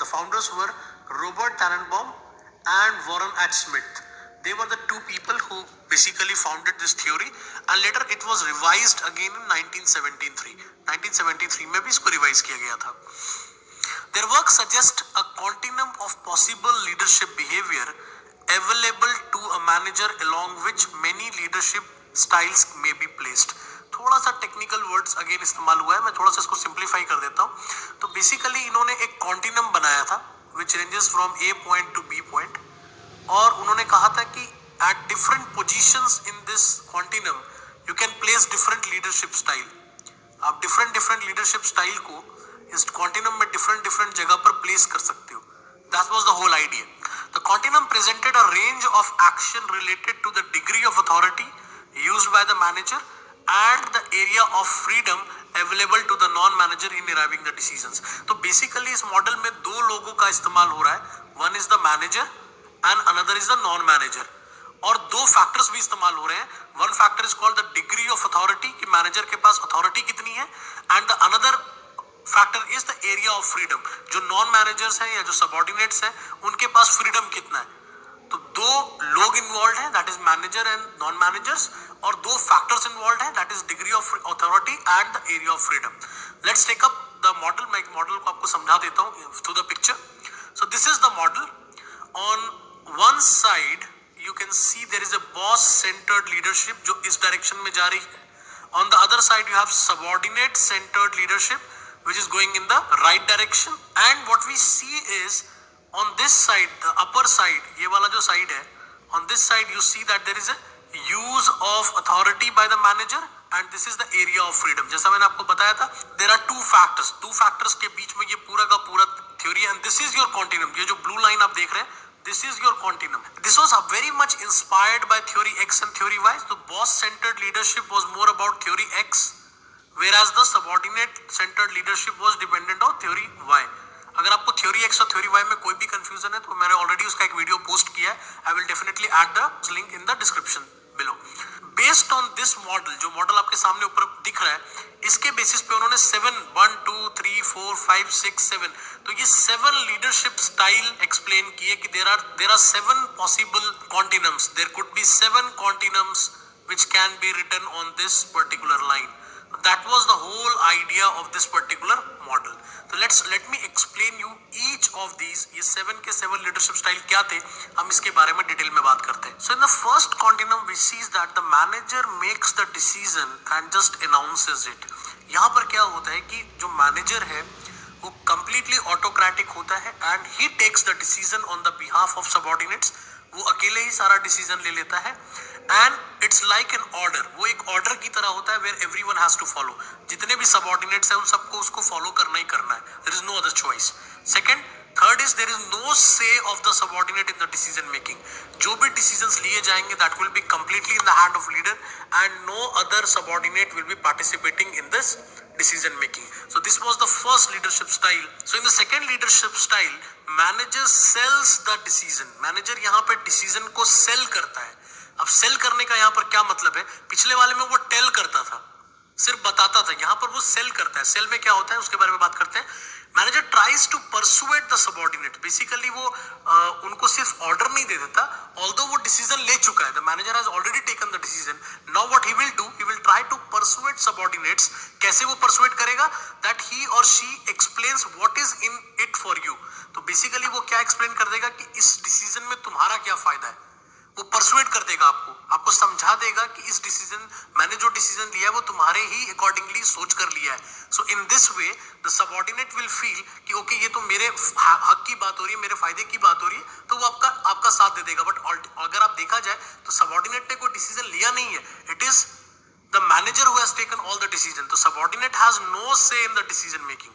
The founders were Robert Tannenbaum and Warren H. Smith. They were the two people who basically founded this theory, and later it was revised again in 1973. 1973 में भी इसको revise किया गया था. Their work suggests a continuum of possible leadership behavior available to a manager along which many leadership styles may be placed. थोड़ा सा technical words again इस्तेमाल हुआ है, मैं थोड़ा सा इसको सिंप्लीफाई कर देता हूँ. तो बेसिकली इन्होंने एक कॉन्टिनम बनाया था which ranges from A point to B point, और उन्होंने कहा था कि at different positions in this continuum you can place different leadership style. आप डिफरेंट लीडरशिप स्टाइल को इस कॉन्टिनम में डिफरेंट जगह पर प्लेस कर सकते हो. That was the whole idea. The continuum presented a range of action related to the degree of authority used by the manager and the area of freedom available to the non-manager in arriving the decisions. तो basically इस model में दो लोगों का इस्तेमाल हो रहा है. One is the manager and another is the non-manager. और दो फैक्टर्स भी इस्तेमाल हो रहे हैं. One factor is called the degree of authority, कि मैनेजर के पास अथॉरिटी कितनी है, and the another factor is the area of freedom. जो नॉन मैनेजर्स हैं या जो सबऑर्डिनेट्स हैं उनके पास फ्रीडम कितना है. तो दो लोग इन्वॉल्व हैं, that is manager and non managers, और दो फैक्टर्स इन्वॉल्व हैं, that is degree of authority and the area of freedom. Let's take up the model. मैं मॉडल को आपको समझा देता हूं through the picture. So this is the model. On one side you can see there is a boss centred leadership जो इस direction में जा रही है. On the other side you have subordinate centred leadership which is going in the right direction, and what we see is on this side, the upper side, ये वाला जो side है, on this side you see that there is a use of authority by the manager and this is the area of freedom. जैसा मैंने आपको बताया था, there are two factors के बीच में ये पूरा का पूरा theory, and this is your continuum. ये जो blue line आप देख रहे हैं, this is your continuum. This was very much inspired by theory X and theory Y. So boss centered leadership was more about theory X, whereas the subordinate centered leadership was dependent on theory Y. अगर आपको theory x और theory Y में कोई भी confusion है तो मैंने already उसका एक वीडियो पोस्ट किया है. I will definitely add the link in the description below. Based on this model, जो मॉडल आपके सामने ऊपर दिख रहा है, इसके बेसिस पे उन्होंने 1 2 3 4 5 6 7 तो ये 7 लीडरशिप स्टाइल एक्सप्लेन किए कि there are 7 possible continuums. There could be 7 continuums which can be written on this particular line. That was the whole idea of this particular model. So let me explain you each of these. ये 7 के 7 leadership style क्या थे, हम इसके बारे में detail में बात करते हैं. So in the first continuum we see that the manager makes the decision and just announces it. यहाँ पर क्या होता है कि जो मैनेजर है वो completely autocratic होता है and he takes the decision on the behalf of subordinates. वो अकेले ही सारा डिसीजन ले लेता है and it's like an order. वो एक ऑर्डर की तरह होता है where everyone has to follow. जितने भी सबऑर्डिनेट्स हैं उन सबको उसको फॉलो करना ही करना है. There is no other choice. Second, third is there is no say of the subordinate in the decision making. जो भी डिसीजंस लिए जाएंगे that will be completely in the hand of leader and no other subordinate will be participating in this decision making. So this was the first leadership style. So in the second leadership style, manager sells the decision. Manager यहाँ पे decision को sell करता है. अब sell करने का यहाँ पर क्या मतलब है? पिछले वाले में वो tell करता था, सिर्फ बताता था. यहाँ पर वो sell करता है. sell में क्या होता है उसके बारे में बात करते हैं. Manager tries to persuade the subordinate. Basically वो उनको सिर्फ ऑर्डर नहीं दे देता, ऑल्दो वो डिसीजन ले चुका है. The manager has already taken the decision. Now what he will do, he will try to persuade subordinates. कैसे वो परसुएट करेगा? दैट ही और she explains what is in it for you. तो basically वो क्या एक्सप्लेन कर देगा कि इस डिसीजन में तुम्हारा क्या फायदा है. वो परसुएट कर देगा आपको समझा देगा कि इस डिसीजन, मैंने जो डिसीजन लिया है वो तुम्हारे ही अकॉर्डिंगली सोच कर लिया है. So in this way the subordinate will feel कि ओके ये तो मेरे हक की बात हो रही है, मेरे फायदे की बात हो रही है, तो वो आपका साथ दे देगा. बट अगर आप देखा जाए तो सबऑर्डिनेट ने कोई डिसीजन लिया नहीं है. It is the manager who has taken all the decision. तो सबऑर्डिनेट हैज नो से इन द डिसीजन मेकिंग.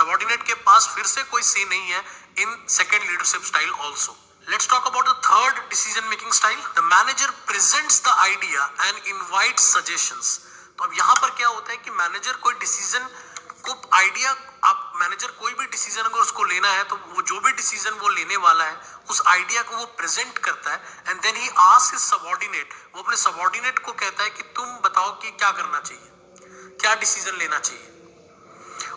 सबऑर्डिनेट के पास फिर से कोई से नहीं है in second leadership style also. Let's talk about the third decision making style. The manager presents the idea and invites suggestions. तो अब यहाँ पर क्या होता है कि मैनेजर कोई डिसीजन को आइडिया, आप मैनेजर कोई भी डिसीजन अगर उसको लेना है तो वो जो भी डिसीजन वो लेने वाला है उस आइडिया को वो प्रेजेंट करता है and then he asks his subordinate. वो अपने सबऑर्डिनेट को कहता है कि तुम बताओ कि क्या करना चाहिए, क्या डिसीजन लेना चाहिए.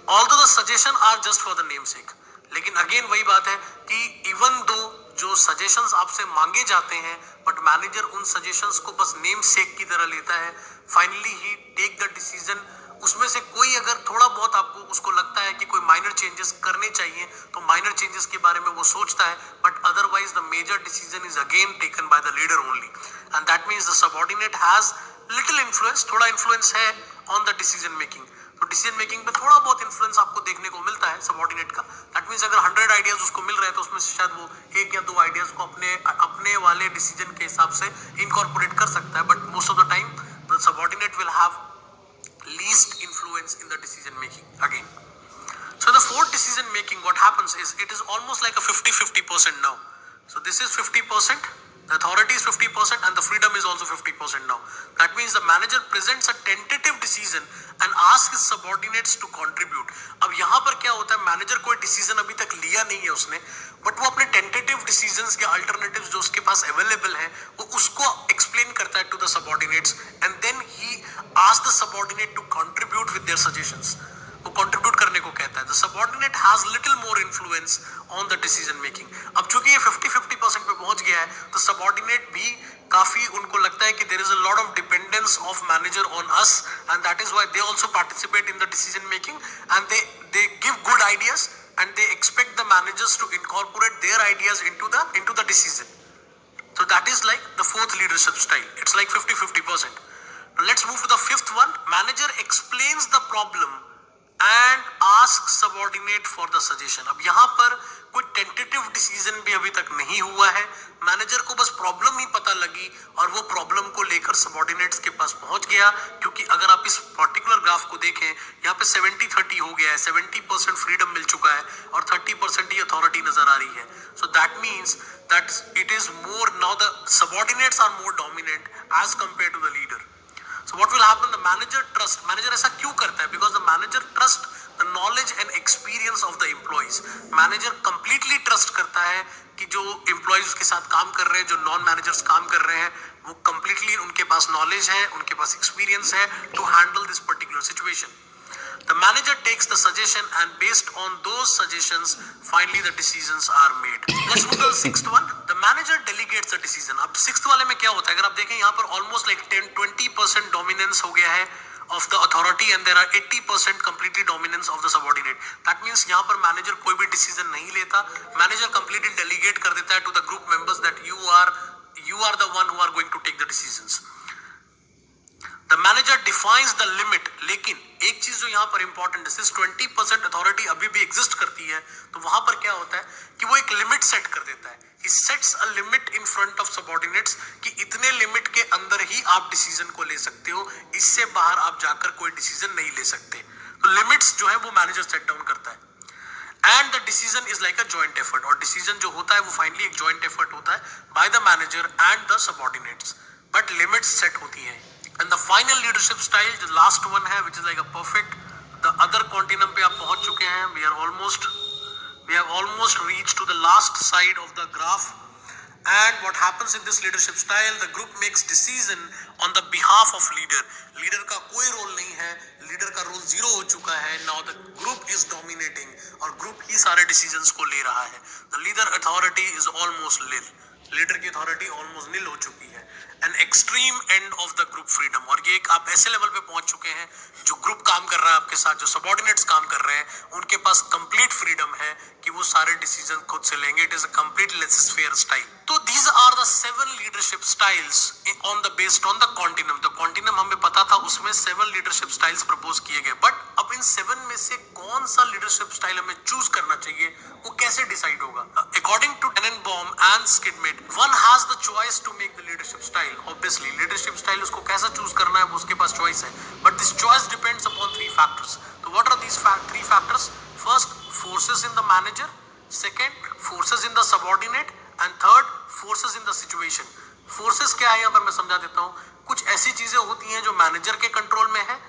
Although the suggestion are just for the namesake. लेकिन अगेन वही बात है कि इवन दो जो सजेशंस आपसे मांगे जाते हैं, बट मैनेजर उन सजेशंस को बस नेम सेक की तरह लेता है, finally he take the decision. उसमें से कोई अगर थोड़ा बहुत आपको उसको लगता है कि कोई माइनर चेंजेस करने चाहिए तो माइनर चेंजेस के बारे में वो सोचता है, but otherwise the major decision is again taken by the leader only, and that means the subordinate has little influence, थोड़ा इन्फ्लुएंस है ऑन द डिसीजन मेकिंग। तो डिसीजन मेकिंग पे थोड़ा बहुत इन्फ्लुएंस आपको देखने को मिलता है सबऑर्डिनेट का। दैट मीन्स अगर 100 आइडियाज उसको मिल रहे हैं तो उसमें से शायद वो एक या दो आइडियाज को अपने वाले डिसीजन के हिसाब से इनकॉर्पोरेट कर सकता है, but most of the time the subordinate will have least influence in the decision making again. So the fourth decision making, what happens is it is almost like a 50-50% now. So this is 50%, the authority is 50%, and the freedom is also 50% now. That means the manager presents a tentative decision and asks his subordinates to contribute. अब यहाँ पर क्या होता है, manager कोई decision अभी तक लिया नहीं है उसने, बट वो अपने टेंटेटिव डिसीजंस के अल्टरनेटिव्स जो उसके पास अवेलेबल है वो उसको एक्सप्लेन करता है to the subordinates, and then he ask the subordinate to contribute with their suggestions. वो कंट्रीब्यूट करने को कहता है। The subordinate has little more influence on the decision making. अब चूंकि ये 50-50% पे पहुंच गया है तो सबऑर्डिनेट भी काफी उनको लगता है कि there is a lot of dependence of manager on us, and that is why they also participate in the decision making, and they give good ideas and they expect the managers to incorporate their ideas into the decision. So that is like the fourth leadership style. It's like 50-50%. Now let's move to the fifth one. Manager explains the problem and asks subordinate for the suggestion. अब यहाँ पर कोई tentative decision भी अभी तक नहीं हुआ है, मैनेजर को बस प्रॉब्लम ही पता लगी और वो प्रॉब्लम को लेकर सबऑर्डिनेट्स के पास पहुंच गया। क्योंकि अगर आप इस पर्टिकुलर ग्राफ को देखें, यहाँ पे 70-30 हो गया है, 70% फ्रीडम मिल चुका है और 30% ही अथॉरिटी नजर आ रही है। So that means that it is more now the subordinates are more dominant as compare to the leader. So what will happen? The manager trust. Manager ऐसा क्यों करता है? Because the manager trust the knowledge and experience of the employees. Manager completely trust करता है कि जो employees उसके साथ काम कर रहे हैं, जो non managers काम कर रहे हैं, वो completely उनके पास knowledge है, उनके पास experience है to handle this particular situation. The manager takes the suggestion and based on those suggestions, finally the decisions are made. Let's move to the sixth one. The manager delegates the decision. अब sixth वाले में क्या होता है? अगर आप देखें यहाँ पर almost like 10-20% dominance हो गया है of the authority and there are 80% completely dominance of the subordinate. That means यहाँ पर manager कोई भी decision नहीं लेता. Manager completely delegate कर देता है to the group members that you are the one who are going to take the decisions. The manager defines the limit. लेकिन एक चीज जो यहाँ पर इंपॉर्टेंट है, सिर्फ 20% अथॉरिटी अभी भी एग्जिस्ट करती है, तो वहां पर क्या होता है कि वो एक लिमिट सेट कर देता है। He sets a limit in front of subordinates कि इतने लिमिट के अंदर ही आप डिसीजन को ले सकते हो, इससे बाहर आप जाकर कोई डिसीजन नहीं ले सकते। तो लिमिट्स जो है वो मैनेजर सेट डाउन करता है। And the decision is like a joint effort, और डिसीजन जो होता है वो फाइनली एक जॉइंट एफर्ट होता है by the manager and the subordinates, but limits set होती हैं। And the final leadership style जो लास्ट वन है, which is like a perfect, the other continuum पे आप पहुंच चुके हैं। We have almost reached to the last side of the graph, and what happens in this leadership style, the group makes decision on the behalf of leader. Leader का कोई role नहीं है, leader का रोल 0 हो चुका है। now the group is dominating और group ही सारे डिसीजंस को ले रहा है। the leader authority is almost nil, leader की अथॉरिटी ऑलमोस्ट नील हो चुकी है। An extreme end of the group freedom, और ये एक आप ऐसे लेवल पे पहुंच चुके हैं जो ग्रुप काम कर रहा है आपके साथ, जो सबऑर्डिनेट्स काम कर रहे हैं, उनके पास कंप्लीट फ्रीडम है कि वो सारे डिसीजन खुद से लेंगे। It is a complete laissez-faire style. तो these are the 7 leadership styles on the based on the continuum. The continuum हमें पता था, उसमें 7 लीडरशिप स्टाइल्स प्रपोज किए गए, बट अब इन 7 में से कौन सा लीडरशिप स्टाइल हमें चूज करना चाहिए, वो कैसे डिसाइड होगा? According to Tannenbaum and Schmidt, one has the choice to make the leadership style. Obviously leadership style उसको कैसा चूज करना है वो उसके पास चॉइस है, but this choice depends upon 3 factors. तो what are these 3 factors? First, forces in the manager, second, forces in the subordinate, and third, forces in the situation. Forces क्या है यहाँ पर मैं समझा देता हूँ। कुछ ऐसी चीजें होती हैं जो मैनेजर के कंट्रोल में है,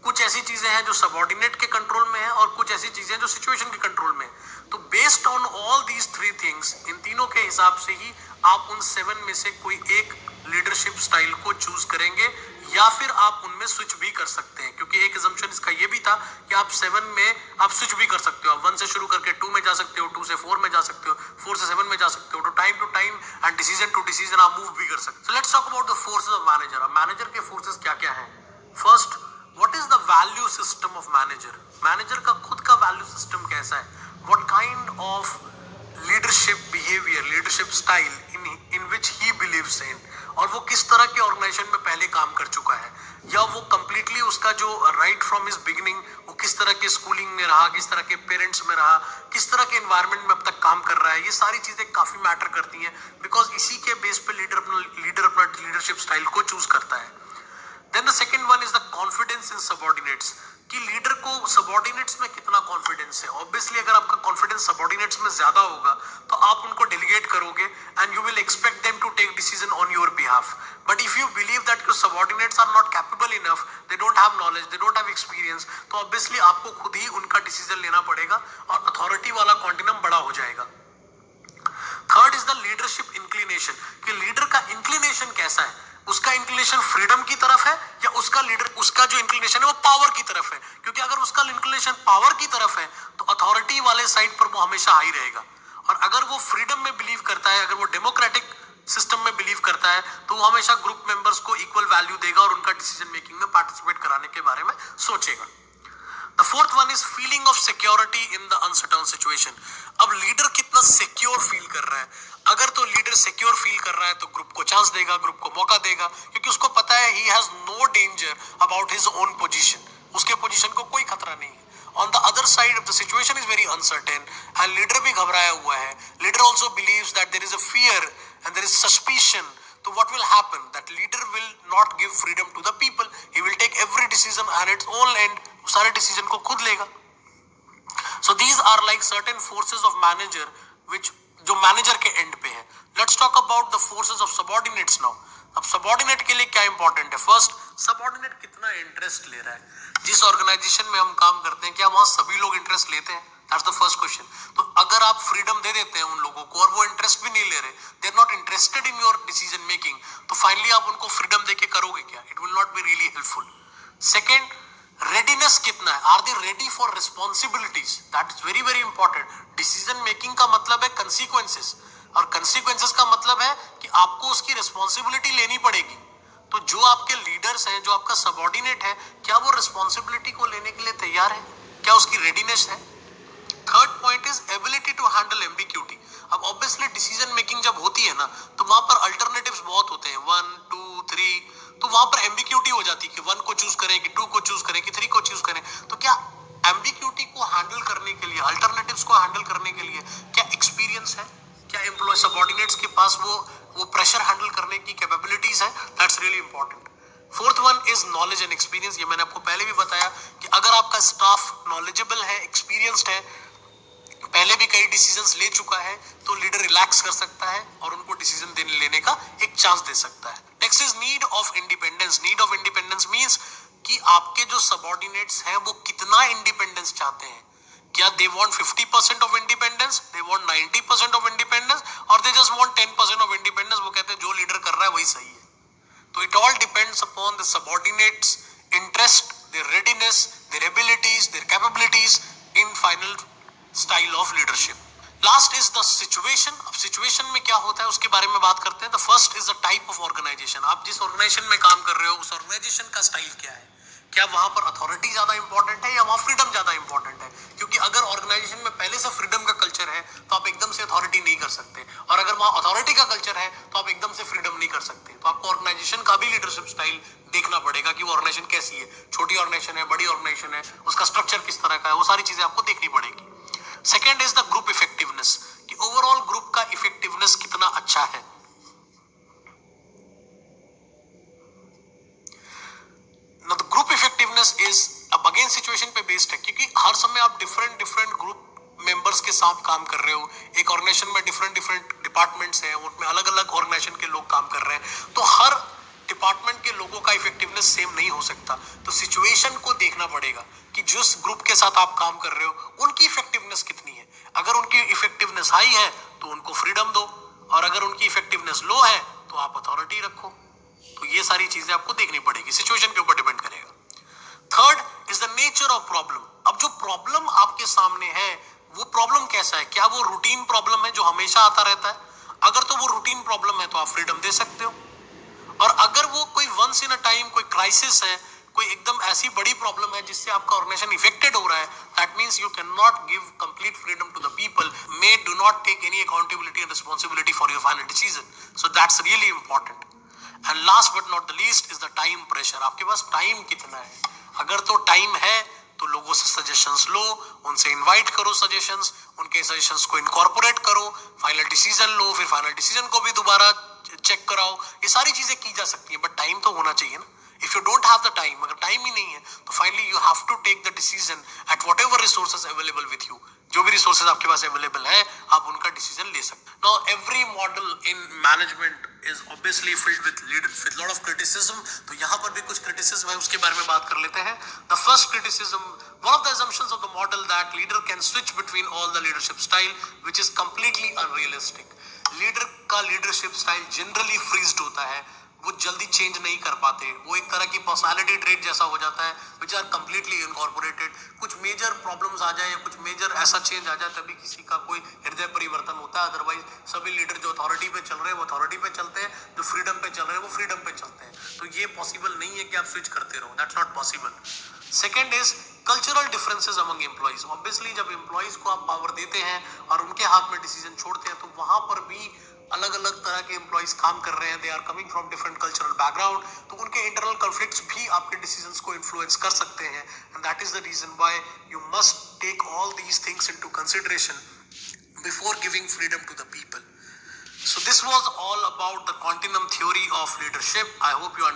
कुछ ऐसी चीजें हैं जो सबऑर्डिनेट के कंट्रोल में है, और कुछ ऐसी चीजें जो सिचुएशन के कंट्रोल में है। तो based on all these 3 things, इन तीनों के हिसाब से ही आप उन 7 में से कोई एक लीडरशिप स्टाइल को चूज करेंगे, या फिर आप उनमें स्विच भी कर सकते हैं, क्योंकि एक assumption इसका ये भी था कि आप 7 में आप स्विच भी कर सकते हो, आप 1 से शुरू करके 2 में जा सकते हो, 2 से 4 में जा सकते हो, 4 से 7 में जा सकते हो, to time and decision to decision आप मूव भी कर सकते हो। So let's talk about the forces of manager। अब मैनेजर के फोर्सेस क्या क्या हैं? First, what is the value system of manager? Manager का खुद का वैल्यू सिस्टम कैसा है? What kind of leadership behaviour, leadership style in which he believes in, और वो किस तरह के ऑर्गेनाइजेशन में पहले काम कर चुका है, या वो कंप्लीटली उसका जो राइट फ्रॉम हिज बिगिनिंग वो किस तरह के स्कूलिंग में रहा, किस तरह के पेरेंट्स में रहा, किस तरह के एनवायरनमेंट में अब तक काम कर रहा है। ये सारी चीजें काफी मैटर करती हैं, बिकॉज इसी के बेस पे लीडर अपना लीडरशिप स्टाइल को चूज करता है। Then the second one is the confidence in subordinates, कि लीडर को सबऑर्डिनेट्स में कितना कॉन्फिडेंस है। ऑब्वियसली अगर आपका कॉन्फिडेंस सबऑर्डिनेट्स में ज्यादा होगा तो आप उनको डेलीगेट करोगे and you will expect them to take decision on your behalf. But if you believe that your subordinates are not capable enough, they don't have knowledge, they don't have experience, तो obviously आपको खुद ही उनका decision लेना पड़ेगा और authority वाला Quantinuum बड़ा हो जाएगा। Third is the leadership inclination, कि लीडर का इंक्लिनेशन कैसा है, उसका इंक्लिनेशन फ्रीडम की तरफ है या उसका जो इंक्लिनेशन है वो पावर की तरफ है। क्योंकि अगर उसका इंक्लिनेशन पावर की तरफ है तो अथॉरिटी वाले साइड पर वो हमेशा हाई रहेगा, और अगर वो फ्रीडम में बिलीव करता है, अगर वो डेमोक्रेटिक सिस्टम में बिलीव करता है, तो वो हमेशा ग्रुप मेंबर्स को इक्वल वैल्यू देगा और उनका डिसीजन मेकिंग में पार्टिसिपेट कराने के बारे में सोचेगा। The fourth one is feeling of security in the uncertain situation। अब लीडर कितना सिक्योर फील कर रहा है। अगर तो लीडर सिक्योर फील कर रहा है तो ग्रुप को चांस देगा, ग्रुप को मौका देगा, क्योंकि उसको पता है he has no danger about his own position, उसके पोजीशन को कोई खतरा नहीं है। On the other side, if the situation is very uncertain and leader भी घबराया हुआ है, leader also believes that there is a fear and there is suspicion, तो what will happen? That leader will not give freedom to the people. He will take every decision at its own end. सारे decision को खुद लेगा। So these are like certain forces of manager which जो manager के and पे है। Let's talk about the forces of subordinates now। अब subordinate के लिए क्या इंपॉर्टेंट है? फर्स्ट, सबऑर्डिनेट कितना इंटरेस्ट ले रहा है जिस ऑर्गेनाइजेशन में हम काम करते हैं, क्या वहां सभी लोग इंटरेस्ट लेते हैं? That's the first question. तो अगर आप फ्रीडम दे देते हैं उन लोगों को और वो इंटरेस्ट भी नहीं ले रहे, they are not interested in your decision making, तो फाइनली आप उनको फ्रीडम देके करोगे क्या? It will not be really helpful. Second, readiness कितना है? Are they ready for responsibilities? That is very very important. Decision making का मतलब है कंसिक्वेंसेस, और कंसिक्वेंसेस का मतलब है कि आपको उसकी रिस्पॉन्सिबिलिटी लेनी पड़ेगी। तो जो आपके लीडर्स हैं, जो आपका सबऑर्डिनेट है, क्या वो रिस्पॉन्सिबिलिटी को लेने के लिए तैयार है? क्या उसकी रेडीनेस है? Third point is ability to handle ambiguity. अब ऑब्वियसली डिसीजन मेकिंग जब होती है ना, तो वहां पर अल्टरनेटिव्स बहुत होते हैं, 1 2 3, तो वहां पर एम्बिग्यूटी हो जाती है कि 1 को चूज करें, कि 2 को चूज करें, कि 3 को चूज करें। तो क्या एम्बिग्यूटी को हैंडल करने के लिए, अल्टरनेटिव्स को हैंडल करने के लिए क्या एक्सपीरियंस है? क्या एम्प्लॉय सबऑर्डिनेट्स के पास वो प्रेशर हैंडल करने की कैपेबिलिटीज है? That's really important. Fourth one is knowledge and experience. ये मैंने आपको पहले भी बताया कि अगर आपका स्टाफ नॉलेजेबल है, एक्सपीरियंस्ड है, पहले भी कई डिसीजंस ले चुका है, तो लीडर रिलैक्स कर सकता है और उनको डिसीजन लेने का एक चांस दे सकता है। Next is need of independence. Need of independence means कि आपके जो सबऑर्डिनेट्स हैं वो कितना इंडिपेंडेंस चाहते हैं। क्या they want 50% of independence, they want 90% of independence, और they just want 10% of independence? वो कहते हैं जो लीडर कर रहा है वही सही है। तो it all depends upon the subordinates interest, their readiness, their abilities, their capabilities in final style of leadership. Last is the situation. अब सिचुएशन में क्या होता है उसके बारे में बात करते हैं। The first is the type of organisation. आप जिस ऑर्गेनाइजेशन में काम कर रहे हो उस ऑर्गेनाइजेशन का स्टाइल क्या है? क्या वहां पर अथॉरिटी ज्यादा इंपॉर्टेंट है या वहां फ्रीडम ज्यादा इंपॉर्टेंट है? क्योंकि अगर ऑर्गेनाइजेशन में पहले से फ्रीडम का कल्चर है तो आप एकदम से अथॉरिटी नहीं कर सकते, और अगर वहां अथॉरिटी का कल्चर है तो आप एकदम से फ्रीडम नहीं कर सकते। तो आपको ऑर्गेनाइजेशन का भी लीडरशिप स्टाइल देखना पड़ेगा कि वो ऑर्गेनाइजेशन कैसी है, छोटी ऑर्गेनाइजेशन है, बड़ी ऑर्गेनाइजेशन है, उसका स्ट्रक्चर किस तरह का है, वो सारी चीजें आपको देखनी पड़ेगी। Second is the group effectiveness, कि ओवरऑल ग्रुप का इफेक्टिवनेस कितना अच्छा है। ग्रुप इफेक्टिवनेस इज अब अगेन सिचुएशन पे बेस्ड है, क्योंकि हर समय आप डिफरेंट ग्रुप मेंबर्स के साथ काम कर रहे हो। एक ऑर्गेनाइजेशन में डिफरेंट डिपार्टमेंट्स हैं, उनमें अलग अलग ऑर्गेनाइजेशन के लोग काम कर रहे हैं, तो हर डिपार्टमेंट के लोगों का इफेक्टिवनेस सेम नहीं हो सकता। तो सिचुएशन को देखना पड़ेगा कि जिस ग्रुप के साथ आप काम कर रहे हो उनकी इफेक्टिवनेस कितनी है। अगर उनकी इफेक्टिवनेस हाई है तो उनको फ्रीडम दो, और अगर उनकी इफेक्टिवनेस लो है तो आप अथॉरिटी रखो। तो ये सारी चीजें आपको देखनी पड़ेगी, सिचुएशन के ऊपर डिपेंड करेगा। Third is the nature of problem. अब जो प्रॉब्लम आपके सामने है वो प्रॉब्लम कैसा है, क्या वो रूटीन प्रॉब्लम है जो हमेशा आता रहता है? अगर तो वो रूटीन प्रॉब्लम है तो आप फ्रीडम दे सकते हो, और अगर वो कोई वंस इन अ टाइम कोई क्राइसिस है, कोई एकदम ऐसी बड़ी प्रॉब्लम है जिससे आपका ऑर्गेनाइजेशन इफेक्टेड हो रहा है, that means you can not give complete freedom to the people, may do not take any accountability and responsibility for your final decision. So that's really important. And last but not the least is the time pressure. आपके पास time कितना है? अगर तो time है तो लोगों से सजेशंस लो, उनसे इनवाइट करो सजेशंस, उनके सजेशंस को इनकॉर्पोरेट करो, फाइनल डिसीजन लो, फिर फाइनल डिसीजन को भी दोबारा चेक कराओ। ये सारी चीजें की जा सकती है, बट टाइम तो होना चाहिए ना। If you don't have the time, अगर टाइम ही नहीं है तो finally you have to take the decision at whatever resources available with you. जो भी रिसोर्सेज आपके पास अवेलेबल है आप उनका डिसीजन ले सकते हैं। Now every model in management is obviously filled with lot of criticism, तो यहाँ पर भी कुछ criticism है, उसके बारे में बात कर लेते हैं। The first criticism, one of the assumptions of the model that leader can switch between all the leadership style, which is completely unrealistic. Leader का लीडरशिप स्टाइल जनरली फ्रीज्ड होता है, वो जल्दी चेंज नहीं कर पाते, वो एक तरह की पर्सनालिटी ट्रेट जैसा हो जाता है, विच आर कंप्लीटली इनकॉर्पोरेटेड। कुछ मेजर प्रॉब्लम्स आ जाए या कुछ मेजर ऐसा चेंज आ जाए तभी किसी का कोई हृदय परिवर्तन होता है, अदरवाइज सभी लीडर जो अथॉरिटी पे चल रहे हैं वो अथॉरिटी पे चलते हैं, जो फ्रीडम पे चल रहे हैं वो फ्रीडम पे चलते हैं। तो ये पॉसिबल नहीं है कि आप स्विच करते रहो, that's not possible. Second is cultural differences among employees. Obviously जब एम्प्लॉइज को आप पावर देते हैं और उनके हाथ में डिसीजन छोड़ते हैं तो वहां पर भी अलग अलग तरह के एम्प्लॉइज काम कर रहे हैं, they are coming from different cultural background, तो उनके इंटरनल कॉन्फ्लिक्ट्स भी आपके डिसीजंस को इन्फ्लुएंस कर सकते हैं। And that is the reason why you must take all these things into consideration before giving freedom to the people. So this was all about the continuum theory of leadership. I hope you understand.